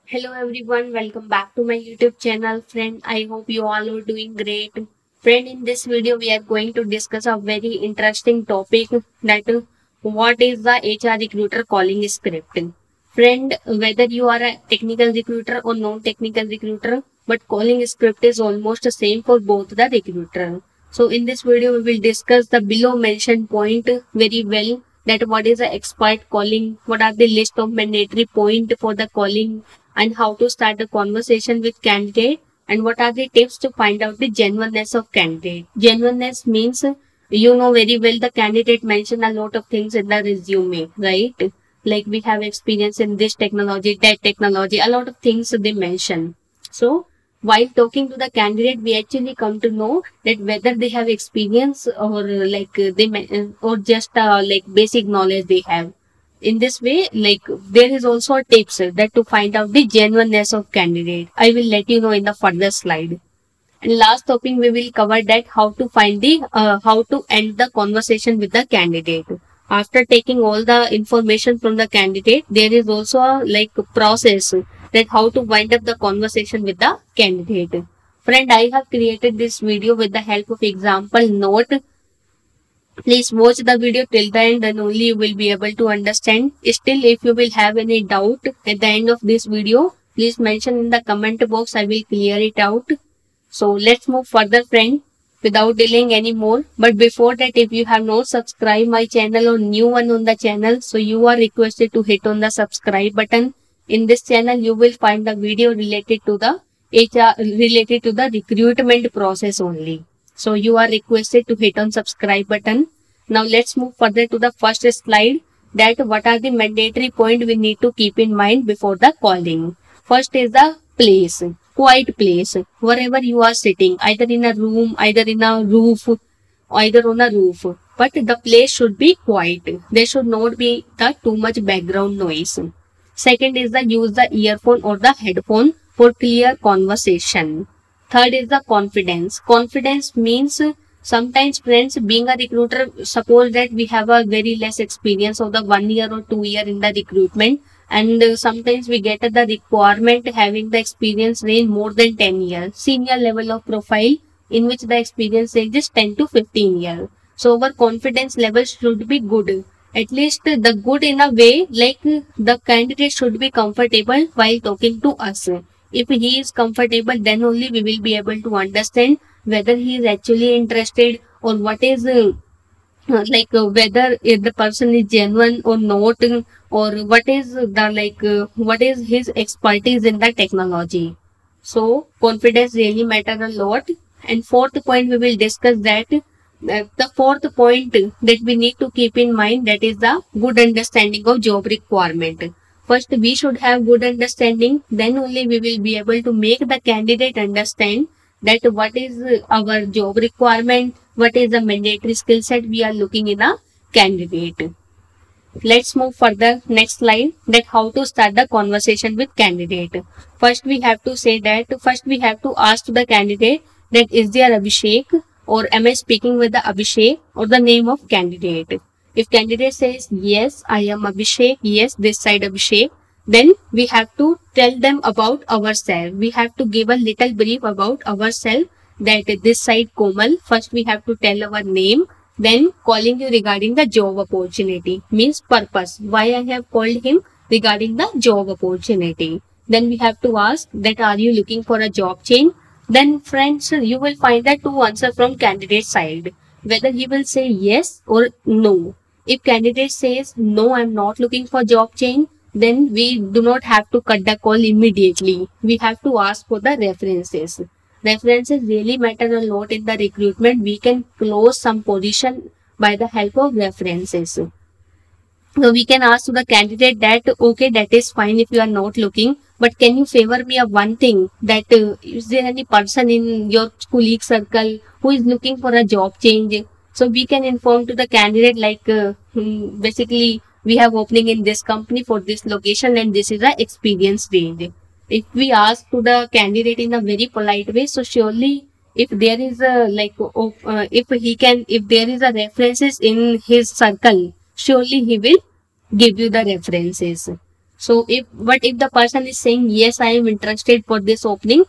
Hello everyone, welcome back to my YouTube channel. Friend, I hope you all are doing great. Friend, in this video we are going to discuss a very interesting topic that what is the HR recruiter calling script. Friend, whether you are a technical recruiter or non-technical recruiter, but calling script is almost the same for both the recruiter. So in this video we will discuss the below mentioned point very well, that what is the expert calling, what are the list of mandatory point for the calling, and how to start a conversation with candidate, and what are the tips to find out the genuineness of candidate. Genuineness means you know very well the candidate mentioned a lot of things in the resume, right? Like we have experience in this technology, that technology, a lot of things they mention. So while talking to the candidate, we actually come to know that whether they have experience or or just like basic knowledge they have. In this way, like there is also a tips that to find out the genuineness of candidate. I will let you know in the further slide. And last topic we will cover that how to find the how to end the conversation with the candidate. After taking all the information from the candidate, there is also a like process that how to wind up the conversation with the candidate. Friend, I have created this video with the help of example note. Please watch the video till the end and only you will be able to understand. Still, if you will have any doubt at the end of this video, please mention in the comment box. I will clear it out. So let's move further, friend, without delaying anymore. But before that, if you have not subscribed my channel or new one on the channel, so you are requested to hit on the subscribe button. In this channel, you will find the video related to the related to the recruitment process only. So you are requested to hit on subscribe button. Now let's move further to the first slide, that what are the mandatory point we need to keep in mind before the calling. First is the place, quiet place, wherever you are sitting, either in a room, either in a roof, either on a roof. But the place should be quiet. There should not be the too much background noise. Second is the use the earphone or the headphone for clear conversation. Third is the confidence. Confidence means sometimes, friends, being a recruiter, suppose that we have a very less experience of the 1 year or 2 year in the recruitment, and sometimes we get the requirement having the experience range more than 10 years, senior level of profile in which the experience range is 10 to 15 years. So our confidence level should be good. At least the good in a way, like the candidate should be comfortable while talking to us. If he is comfortable, then only we will be able to understand whether he is actually interested, or what is whether if the person is genuine or not, or what is the what is his expertise in the technology. So confidence really matter a lot. And fourth point we will discuss that the fourth point that we need to keep in mind, that is the good understanding of job requirement. First, we should have good understanding, then only we will be able to make the candidate understand that what is our job requirement, what is the mandatory skill set we are looking in a candidate. Let's move further. Next slide, that how to start the conversation with candidate. First, we have to say that first we have to ask the candidate that is there Abhishek, or am I speaking with the Abhishek, or the name of candidate. If candidate says yes, I am Abhishek, yes, this side Abhishek, then we have to tell them about ourselves. We have to give a little brief about ourselves, that this side Komal. First we have to tell our name, then calling you regarding the job opportunity, means purpose, why I have called him regarding the job opportunity. Then we have to ask that are you looking for a job change. Then friends, you will find that two answers from candidate side, whether he will say yes or no. If candidate says no, I am not looking for job change, then we do not have to cut the call immediately. We have to ask for the references. References really matter a lot in the recruitment. We can close some position by the help of references. So we can ask to the candidate that, okay, that is fine if you are not looking, but can you favor me of one thing, that is there any person in your colleague circle who is looking for a job change? So we can inform to the candidate basically we have opening in this company for this location and this is the experience range. If we ask to the candidate in a very polite way, so surely if there is a if there is a references in his circle, surely he will give you the references. So if the person is saying yes, I am interested for this opening,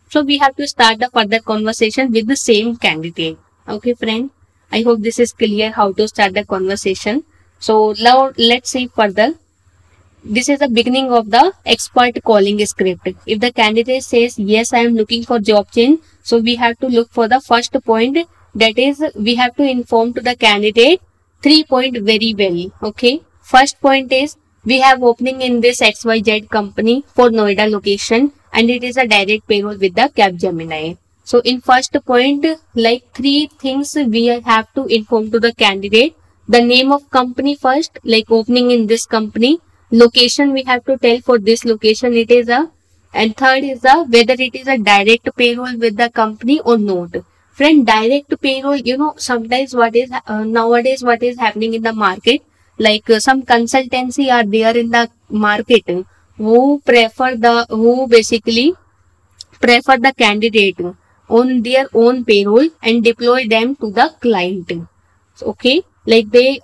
so we have to start the further conversation with the same candidate. Okay, friend. I hope this is clear how to start the conversation. So now let's see further. This is the beginning of the expert calling script. If the candidate says yes, I am looking for job change, so we have to look for the first point. That is, we have to inform to the candidate 3 points very well. Okay. First point is, we have opening in this XYZ company for Noida location, and it is a direct payroll with the Capgemini. So in first point, like 3 things we have to inform to the candidate. The name of company first, like opening in this company. Location we have to tell for this location it is a, and third is the whether it is a direct payroll with the company or not. Friend, direct payroll, sometimes what is nowadays what is happening in the market, like some consultancy are there in the market who basically prefer the candidate on their own payroll and deploy them to the client. Okay, like they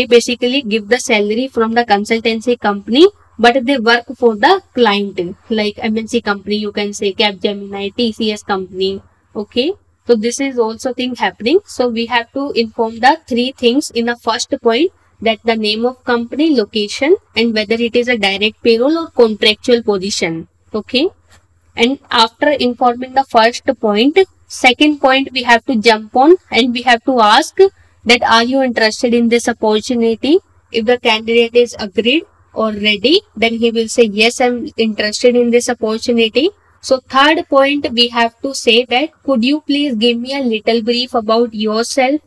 basically give the salary from the consultancy company, but they work for the client, like MNC company, you can say Capgemini, TCS company. Okay, so this is also thing happening. So we have to inform the 3 things in the first point, that the name of company, location, and whether it is a direct payroll or contractual position. Okay, and after informing the first point, second point we have to jump on and we have to ask that are you interested in this opportunity. If the candidate is agreed or ready, then he will say yes, I'm interested in this opportunity. So third point we have to say that could you please give me a little brief about yourself.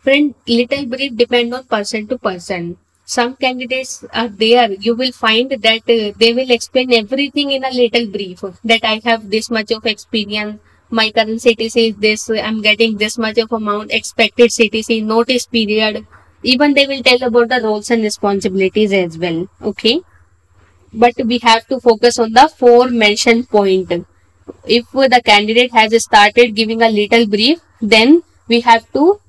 Friend, little brief depend on person to person. Some candidates are there, you will find that they will explain everything in a little brief, that I have this much of experience, my current CTC is this, I'm getting this much of amount, expected CTC, notice period. Even they will tell about the roles and responsibilities as well. Okay, but we have to focus on the 4 mentioned point. If the candidate has started giving a little brief, then we have to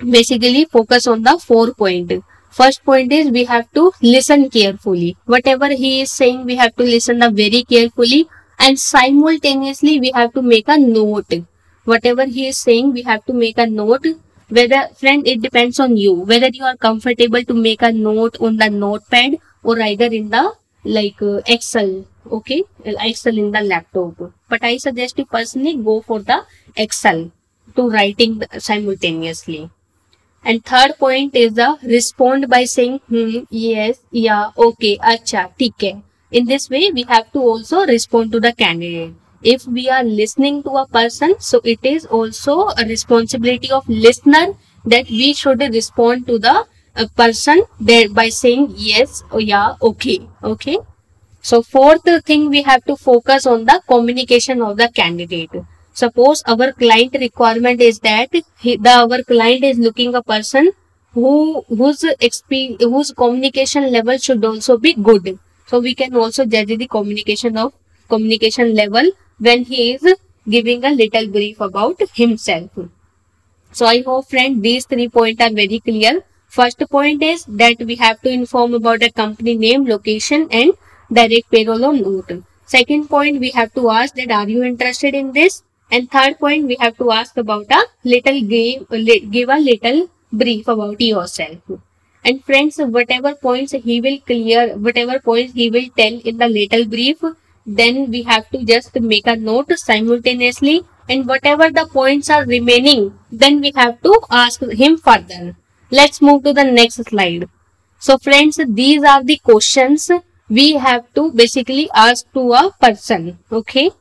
basically focus on the 4 point. First point is we have to listen carefully. Whatever he is saying, we have to listen very carefully, and simultaneously we have to make a note. Whatever he is saying, we have to make a note. Whether, friend, it depends on you, whether you are comfortable to make a note on the notepad or either in the Excel. Okay, Excel in the laptop. But I suggest you personally go for the Excel to writing simultaneously. And third point is the respond by saying yes, yeah, okay, acha, theek hai. In this way, we have to also respond to the candidate. If we are listening to a person, so it is also a responsibility of listener that we should respond to the person there by saying yes, or yeah, okay, okay. So fourth thing, we have to focus on the communication of the candidate. Suppose our client requirement is that our client is looking a person whose communication level should also be good. So we can also judge the communication level when he is giving a little brief about himself. So I hope, friend, these 3 points are very clear. First point is that we have to inform about the company name, location, and direct payroll or not. Second point, we have to ask that are you interested in this. And third point, we have to ask about a little give a little brief about yourself. And friends, whatever points he will clear, whatever points he will tell in the little brief, then we have to just make a note simultaneously. And whatever the points are remaining, then we have to ask him further. Let's move to the next slide. So friends, these are the questions we have to basically ask to a person. Okay.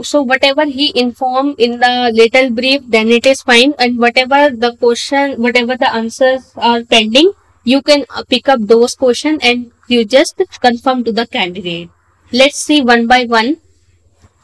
So whatever he informed in the little brief, then it is fine. And whatever the question, whatever the answers are pending, you can pick up those questions and you just confirm to the candidate. Let's see one by one.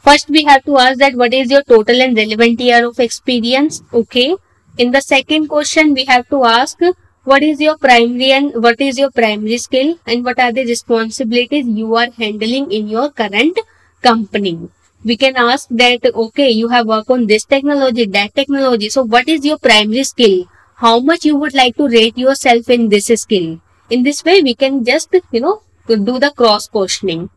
First, we have to ask that what is your total and relevant year of experience. Okay. In the second question, we have to ask what is your primary skill and what are the responsibilities you are handling in your current company. We can ask that, okay, you have worked on this technology, that technology. So what is your primary skill? How much you would like to rate yourself in this skill? In this way, we can just, do the cross questioning.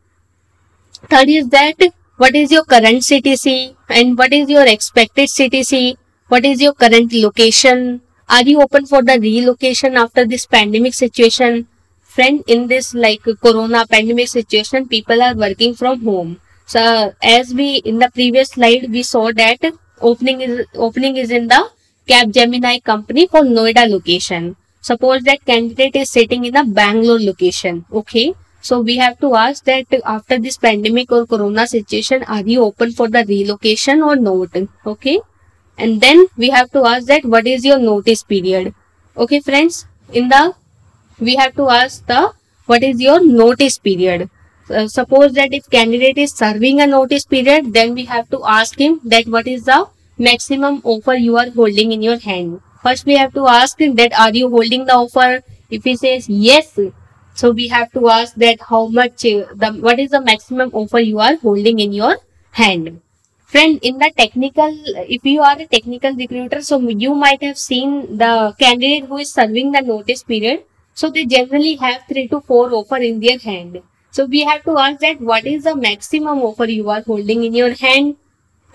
Third is that what is your current CTC and what is your expected CTC? What is your current location? Are you open for the relocation after this pandemic situation? Friend, in this like corona pandemic situation, people are working from home. So as we in the previous slide we saw that opening is in the Capgemini company for Noida location. Suppose that candidate is sitting in a Bangalore location. Okay. So we have to ask that after this pandemic or corona situation, are you open for the relocation or not? Okay. And then we have to ask that what is your notice period? Okay, friends, we have to ask the what is your notice period. Suppose that if candidate is serving a notice period, then we have to ask him that what is the maximum offer you are holding in your hand. First we have to ask him that are you holding the offer? If he says yes, so we have to ask that how much what is the maximum offer you are holding in your hand. Friend, in the technical, if you are a technical recruiter, so you might have seen the candidate who is serving the notice period. So they generally have 3 to 4 offer in their hand. So we have to ask that what is the maximum offer you are holding in your hand.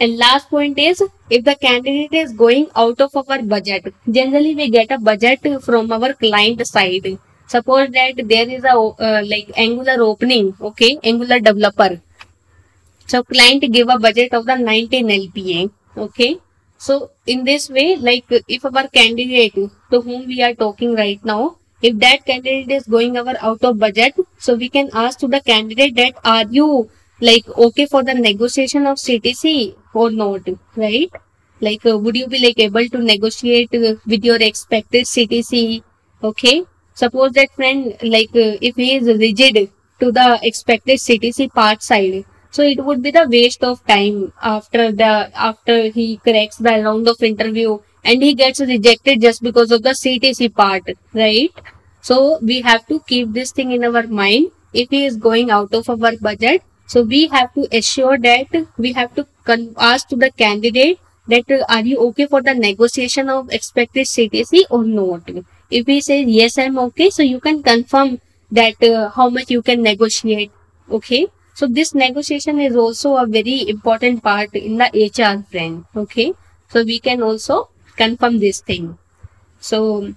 And last point is, if the candidate is going out of our budget, generally we get a budget from our client side. Suppose that there is a like Angular opening, okay, Angular developer. So client give a budget of the 19 LPA, okay. So in this way, like if our candidate to whom we are talking right now, if that candidate is going out of budget, so we can ask to the candidate that are you like okay for the negotiation of CTC or not, right? Like would you be like able to negotiate with your expected CTC, okay? Suppose that friend like if he is rigid to the expected CTC part side, so it would be the waste of time after he cracks the round of interview and he gets rejected just because of the CTC part, right? So we have to keep this thing in our mind. If he is going out of our budget, so we have to assure that we have to ask to the candidate that are you okay for the negotiation of expected CTC or not. If he says yes, I'm okay, so you can confirm that how much you can negotiate, okay. So this negotiation is also a very important part in the HR, friend, okay. So we can also confirm this thing. So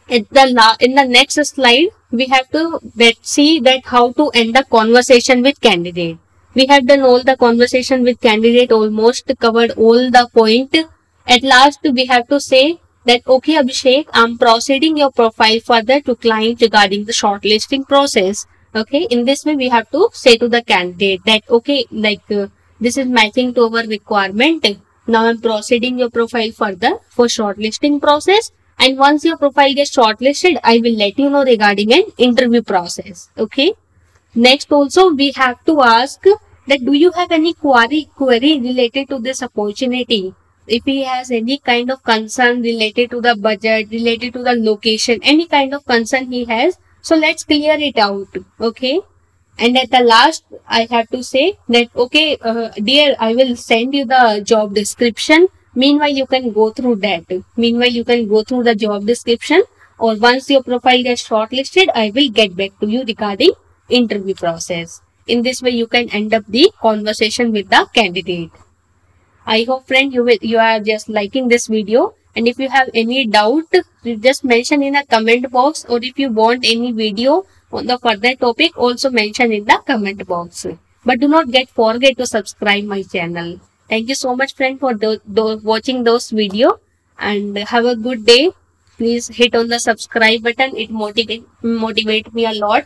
in the next slide, we have to see that how to end the conversation with candidate. We have done all the conversation with candidate, almost covered all the point. At last, we have to say that, okay, Abhishek, I'm proceeding your profile further to client regarding the shortlisting process. Okay, in this way, we have to say to the candidate that, okay, like this is matching to our requirement. Now I'm proceeding your profile further for shortlisting process. And once your profile gets shortlisted, I will let you know regarding an interview process. Okay. Next also, we have to ask that do you have any query related to this opportunity? If he has any kind of concern related to the budget, related to the location, any kind of concern he has, so let's clear it out. Okay. And at the last, I have to say that, okay, dear, I will send you the job description. Meanwhile, you can go through that. Meanwhile, you can go through the job description, or once your profile gets shortlisted, I will get back to you regarding interview process. In this way, you can end up the conversation with the candidate. I hope, friend, you are just liking this video. And if you have any doubt, you just mention in a comment box, or if you want any video on the further topic, also mention in the comment box. But do not forget to subscribe my channel. Thank you so much, friend, for watching those video, and have a good day. Please hit on the subscribe button. It motivate me a lot.